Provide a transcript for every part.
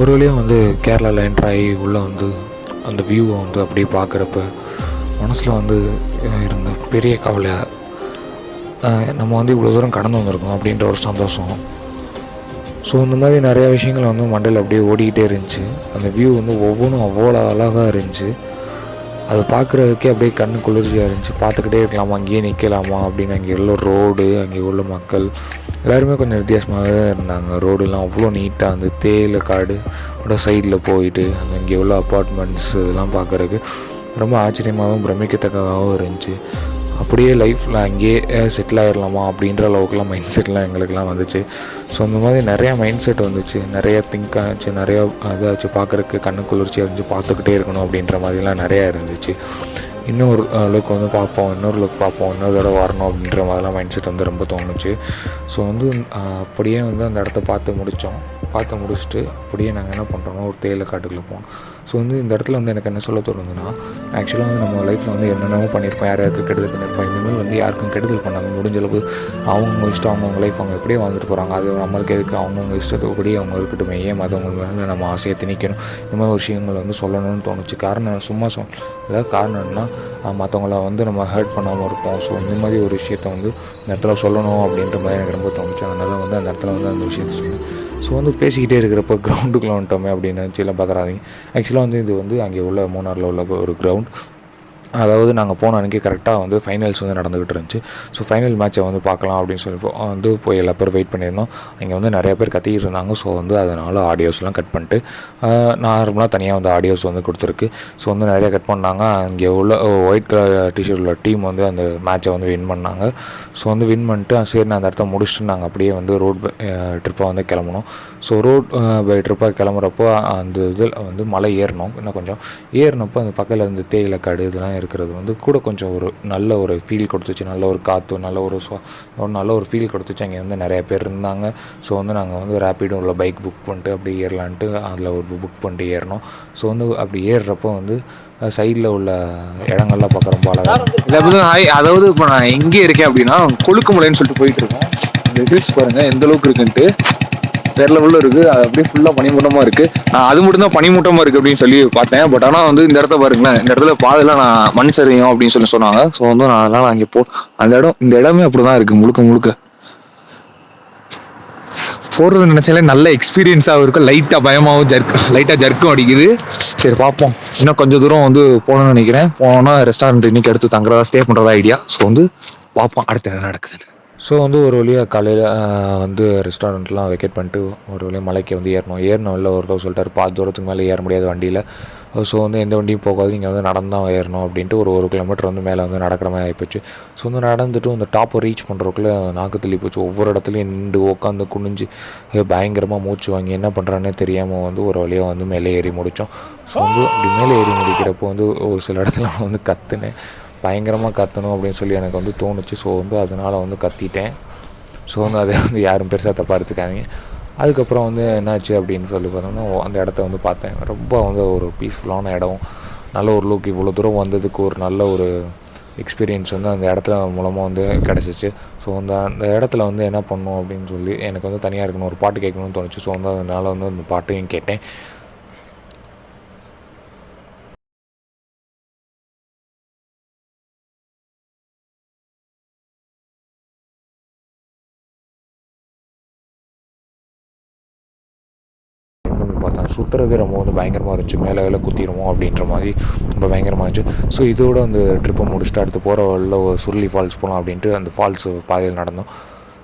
ஒரு வழியாக வந்து கேரளாவில் என்ட்ரு ஆகி உள்ளே வந்து அந்த வியூவை வந்து அப்படியே பார்க்குறப்ப மனசில் வந்து இருந்த பெரிய கவலையாக நம்ம வந்து இவ்வளோ தூரம் கடந்து வந்திருக்கோம் அப்படின்ற ஒரு சந்தோஷம். ஸோ இந்த மாதிரி நிறையா விஷயங்கள் வந்து மண்டையில் அப்படியே ஓடிக்கிட்டே இருந்துச்சு. அந்த வியூ வந்து ஒவ்வொன்றும் அவ்வளோ அழகாக இருந்துச்சு. அதை பார்க்குறதுக்கே அப்படியே கண்ணு குளிர்ச்சியாக இருந்துச்சு. பார்த்துக்கிட்டே இருக்கலாமா, அங்கேயே நிற்கலாமா அப்படின்னு. அங்கே உள்ள ரோடு, அங்கே உள்ள மக்கள் எல்லாருமே கொஞ்சம் வித்தியாசமாகவே தான் இருந்தாங்க. ரோடுலாம் அவ்வளோ நீட்டாக அந்த தேயிலை காடு சைடில் போயிட்டு அந்த இங்கே உள்ள அப்பார்ட்மெண்ட்ஸ் இதெல்லாம் பார்க்குறதுக்கு ரொம்ப ஆச்சரியமாகவும் பிரமிக்கத்தக்கதாகவும் இருந்துச்சு. அப்படியே லைஃப்பில் அங்கேயே செட்டில் ஆகிடலாமா அப்படின்ற அளவுக்குலாம் மைண்ட் செட்லாம் எங்களுக்கெலாம் வந்துச்சு. ஸோ அந்த மாதிரி நிறையா மைண்ட் செட் வந்துச்சு, நிறையா திங்க் ஆச்சு, நிறையா இதாச்சு. பார்க்குறக்கு கண்ணு குளிர்ச்சியாக இருந்துச்சு, பார்த்துக்கிட்டே இருக்கணும் அப்படின்ற மாதிரிலாம் நிறையா இருந்துச்சு. இன்னொரு லுக் வந்து பார்ப்போம், இன்னொரு லுக் பார்ப்போம், இன்னொரு தடவை வரணும் அப்படின்ற மாதிரிலாம் மைண்ட் செட் வந்து ரொம்ப தோணுச்சு. ஸோ வந்து அப்படியே வந்து அந்த இடத்த பார்த்து முடிச்சுட்டு அப்படியே நாங்கள் என்ன பண்ணுறோமோ ஒரு தேயிலை காட்டுக்குள்ளே போனோம். ஸோ வந்து இந்த இடத்துல வந்து எனக்கு என்ன சொல்ல தோணுதுன்னா, ஆக்சுவலாக வந்து நம்ம லைஃப்பில் வந்து என்னென்னமோ பண்ணியிருப்போம், யாருக்கு கெடுதல் பண்ணியிருப்போம். இனிமேல் வந்து யாருக்கும் கெடுதல் பண்ணாமல் முடிஞ்சளவு அவங்கவுங்க இஷ்டம், அவங்கவுங்க லைஃப் அவங்க எப்படியே வாழ்ந்துட்டு போகிறாங்க. அது நம்மளுக்கு எதுக்கு, அவங்கவுங்க இஷ்டத்துக்குப்படி அவங்க இருக்கட்டும். ஏன் மற்றவங்க மேலே நம்ம ஆசையை திணிக்கணும்? இந்த மாதிரி ஒரு விஷயங்கள் வந்து சொல்லணும்னு தோணுச்சு. காரணம் சும்மா ஏதாவது காரணம் என்னன்னா, மற்றவங்கள வந்து நம்ம ஹர்ட் பண்ணாமல் இருப்போம். ஸோ இந்த மாதிரி ஒரு விஷயத்த வந்து இந்த இடத்துல சொல்லணும் அப்படின்ற மாதிரி எனக்கு ரொம்ப தோணுச்சு. அதனால் வந்து அந்த இடத்துல வந்து அந்த விஷயத்த சொன்னேன். ஸோ வந்து பேசிக்கிட்டே இருக்கிறப்ப கிரவுண்டுக்குள்ளே வந்துட்டோமே அப்படின்னு நினச்சிலாம் பார்த்துறாதீங்க. ஆக்சுவலாக வந்து இது வந்து அங்கே உள்ள மூணாரில் உள்ள ஒரு கிரவுண்ட். அதாவது நாங்கள் போன அன்றைக்கி கரெக்டாக வந்து ஃபைனல்ஸ் வந்து நடந்துக்கிட்டு இருந்துச்சு. ஸோ ஃபைனல் மேட்சை வந்து பார்க்கலாம் அப்படின்னு சொல்லி வந்து போய் எல்லா பேரும் வெயிட் பண்ணியிருந்தோம். அங்கே வந்து நிறைய பேர் கத்திக்கிட்டு இருந்தாங்க. ஸோ வந்து அதனால் ஆடியோஸ்லாம் கட் பண்ணிட்டு நார்மலாக தனியாக வந்து ஆடியோஸ் வந்து கொடுத்துருக்கு. ஸோ வந்து நிறையா கட் பண்ணாங்க. அங்கே உள்ள ஒயிட் கலர் டிஷர்ட் உள்ள டீம் வந்து அந்த மேட்சை வந்து வின் பண்ணாங்க. ஸோ வந்து வின் பண்ணிட்டு சரி நான் அந்த இடத்த முடிச்சுட்டு நாங்கள் அப்படியே வந்து ரோட் பை ட்ரிப்பாக வந்து கிளம்பணும். ஸோ ரோட் பை ட்ரிப்பாக கிளம்புறப்போ அந்த இதில் வந்து மலை ஏறினோம். இன்னும் கொஞ்சம் ஏறினப்போ அந்த பக்கத்தில் இருந்து தேயிலை காடு இதெல்லாம் இருக்கிறது வந்து கூட கொஞ்சம் ஒரு நல்ல ஒரு ஃபீல் கொடுத்துச்சு. நல்ல ஒரு காற்று, நல்ல ஒரு ஃபீல் கொடுத்துச்சு. அங்கே வந்து நிறைய பேர் இருந்தாங்க. ஸோ வந்து நாங்கள் வந்து ரேப்பிடோ உள்ள பைக் புக் பண்ணிட்டு அப்படியே ஏறலான்ட்டு அதில் ஒரு புக் பண்ணிட்டு ஏறினோம். ஸோ வந்து அப்படி ஏறுறப்போ வந்து சைடில் உள்ள இடங்கள்லாம் பார்க்க ரொம்ப அழகாக. அதாவது இப்போ நான் எங்கே இருக்கேன் அப்படின்னா கொழுக்குமலைன்னு சொல்லிட்டு போயிட்டு இருக்கேன். இந்த ஹில்ஸ் பாருங்கள் எந்த அளவுக்கு இருக்குன்ட்டு வேற லெவலில் இருக்குது. அது அப்படியே ஃபுல்லாக பனிமூட்டமாக இருக்குது. நான் அது மட்டும் தான் பனிமூட்டமாக இருக்குது அப்படின்னு சொல்லி பார்த்தேன். பட் ஆனால் வந்து இந்த இடத்த பாருங்களேன், இந்த இடத்துல பாதையெல்லாம் நான் மண் சரியும் அப்படின்னு சொல்லி சொன்னாங்க. ஸோ வந்து நான் அதனால் அங்கே இந்த இடமே அப்படி தான் இருக்குது. முழுக்க போகிறது நினச்சாலே நல்ல எக்ஸ்பீரியன்ஸாகவும் இருக்கும். லைட்டாக ஜர்க்கும் அடிக்குது. சரி பார்ப்போம். இன்னும் கொஞ்சம் தூரம் வந்து போகணும்னு நினைக்கிறேன். போனோன்னா ரெஸ்டாரண்ட் இன்னைக்கு அடுத்து தங்குறதா ஸ்டே பண்ணுறதா ஐடியா. ஸோ வந்து பார்ப்போம் அடுத்து என்ன நடக்குதுன்னு. ஸோ வந்து ஒரு வழியாக காலையில் வந்து ரெஸ்டாரண்ட்லாம் வெக்கேட் பண்ணிட்டு ஒரு வழியாக மலைக்கு வந்து ஏறணும். இல்லை ஒருத்தர் சொல்லிட்டார் பாதி தூரத்துக்கு மேலே ஏற முடியாது வண்டியில். ஸோ வந்து எந்த வண்டியும் போகாது, இங்கே வந்து நடந்தான் ஏறணும் அப்படின்ட்டு ஒரு கிலோமீட்டர் வந்து மேலே வந்து நடக்கிற மாதிரி ஆகிப்போச்சு. ஸோ வந்து நடந்துட்டு அந்த டாப்பை ரீச் பண்ணுறதுக்குள்ளே நாக்கு தள்ளி போச்சு. ஒவ்வொரு இடத்துலையும் நின்று உட்காந்து குனிஞ்சு பயங்கரமாக மூச்சு வாங்கி என்ன பண்ணுறான்னே தெரியாமல் வந்து ஒரு வழியாக வந்து மேலே ஏறி முடித்தோம். ஸோ வந்து அப்படி மேலே ஏறி முடிக்கிறப்போ வந்து ஒரு சில இடத்துல வந்து கற்றுனேன். பயங்கரமாக கற்றணும் அப்படின்னு சொல்லி எனக்கு வந்து தோணுச்சு. ஸோ வந்து அதனால் வந்து கத்திட்டேன். ஸோ வந்து அதை வந்து யாரும் பெருசாக தப்பாக எடுத்துக்காதீங்க. அதுக்கப்புறம் வந்து என்னாச்சு அப்படின்னு சொல்லி பார்த்தோம்னா அந்த இடத்த வந்து பார்த்தேன். ரொம்ப வந்து ஒரு பீஸ்ஃபுல்லான இடம். நல்ல ஒரு லுக். இவ்வளோ தூரம் வந்ததுக்கு ஒரு நல்ல ஒரு எக்ஸ்பீரியன்ஸ் வந்து அந்த இடத்துல மூலமாக வந்து கிடச்சிச்சு. ஸோ அந்த இடத்துல வந்து என்ன பண்ணணும் அப்படின்னு சொல்லி எனக்கு வந்து தனியாக இருக்கணும், ஒரு பாட்டு கேட்கணும்னு தோணுச்சு. ஸோ வந்து அதனால் வந்து அந்த பாட்டையும் கேட்டேன். பார்த்தா சுற்றுறது ரொம்ப வந்து பயங்கரமாக இருந்துச்சு. மேலே குத்திடுவோம் அப்படின்ற மாதிரி ரொம்ப பயங்கரமாக இருந்துச்சு. ஸோ இதோட அந்த ட்ரிப்பை முடிச்சுட்டு அடுத்து போகிற வழியில் ஒரு சுருளி ஃபால்ஸ் போகலாம் அப்படின்ட்டு அந்த ஃபால்ஸ் பாதையில் நடந்தோம்.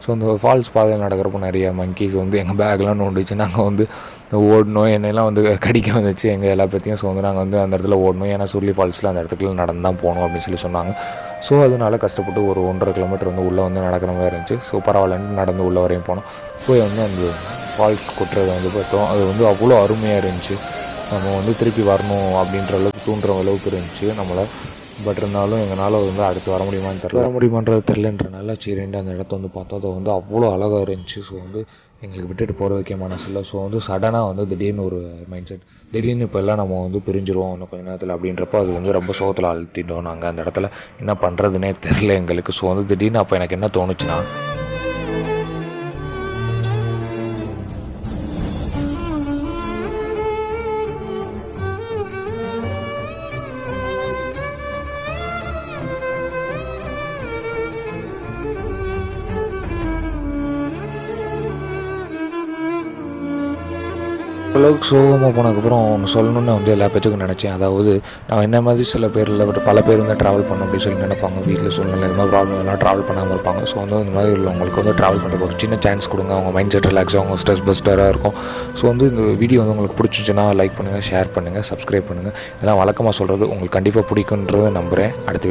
ஸோ அந்த ஃபால்ஸ் பாதையில் நடக்கிறப்போ நிறைய மங்கீஸ் வந்து எங்கள் பேக்லாம் நோண்டுச்சு. நாங்கள் வந்து ஓடணும், என்னெல்லாம் வந்து கடிக்க வந்துச்சு எங்கள் எல்லா பற்றியும். ஸோ வந்து நாங்கள் வந்து அந்த இடத்துல ஓடணும், ஏன்னா சுருளி ஃபால்ஸில் அந்த இடத்துக்குள்ள நடந்து தான் போகணும் அப்படின்னு சொல்லி சொன்னாங்க. ஸோ அதனால கஷ்டப்பட்டு ஒரு 1.5 கிலோமீட்டர் வந்து உள்ளே வந்து நடக்கிற மாதிரி இருந்துச்சு. ஸோ பரவாயில்லன்னு நடந்து உள்ளே வரையும் போனோம். போய் வந்து அந்த ஃபால்ஸ் கொட்டுறதை வந்து பார்த்தோம். அது வந்து அவ்வளோ அருமையாக இருந்துச்சு. நம்ம வந்து திருப்பி வரணும் அப்படின்ற அளவுக்கு தூண்டுற அளவுக்கு இருந்துச்சு நம்மளை. பட் இருந்தாலும் எங்களால் வந்து அடுத்து வர முடியுமான்றது தெரிலன்றனால சரின்ட்டு அந்த இடத்த வந்து பார்த்தோம். அது வந்து அவ்வளோ அழகாக இருந்துச்சு. ஸோ வந்து எங்களுக்கு விட்டுட்டு போகிறதுக்கே மனசு இல்லை. ஸோ வந்து சடனாக வந்து திடீர்னு ஒரு மைண்ட் செட், திடீர்னு இப்போ எல்லாம் நம்ம வந்து பிரிஞ்சிருவோம் இன்னும் கொஞ்சம் நேரத்தில் அப்படின்றப்போ அது வந்து ரொம்ப சோகத்தில் அழுத்திட்டோம். நாங்கள் அந்த இடத்துல என்ன பண்ணுறதுனே தெரில எங்களுக்கு. ஸோ வந்து திடீர்னு அப்போ எனக்கு என்ன தோணுச்சுன்னா, அளவுக்கு சோகமாக போனதுக்கப்புறம் ஒன்று சொல்லணும்னு வந்து எல்லா பேத்துக்கும் நினச்சேன். அதாவது நான் என்ன மாதிரி சில பேர் இல்லை, பட் பல பேர் வந்து ட்ராவல் பண்ணணும் அப்படின்னு சொல்லி நினைப்பாங்க. வீட்டில் சூழ்நிலை இந்த மாதிரி ப்ராப்ளம் எல்லாம் ட்ராவல் பண்ணாமல் இருப்பாங்க. ஸோ வந்து இந்த மாதிரி உள்ளவங்களுக்கு வந்து ட்ராவல் பண்ணுறதுக்கு ஒரு சின்ன சான்ஸ் கொடுங்க. அவங்க மைண்ட் செட் ரிலாக்ஸ் ஆகும், ஸ்ட்ரெஸ் பஸ்டராக இருக்கும். ஸோ வந்து இந்த வீடியோ வந்து உங்களுக்கு பிடிச்சிச்சுன்னா லைக் பண்ணுங்கள், ஷேர் பண்ணுங்கள், சப்ஸ்கிரைப் பண்ணுங்கள். இதெல்லாம் வழக்கமாக சொல்கிறது உங்களுக்கு கண்டிப்பாக பிடிக்குன்றதை நம்புகிறேன். அடுத்த வீடியோ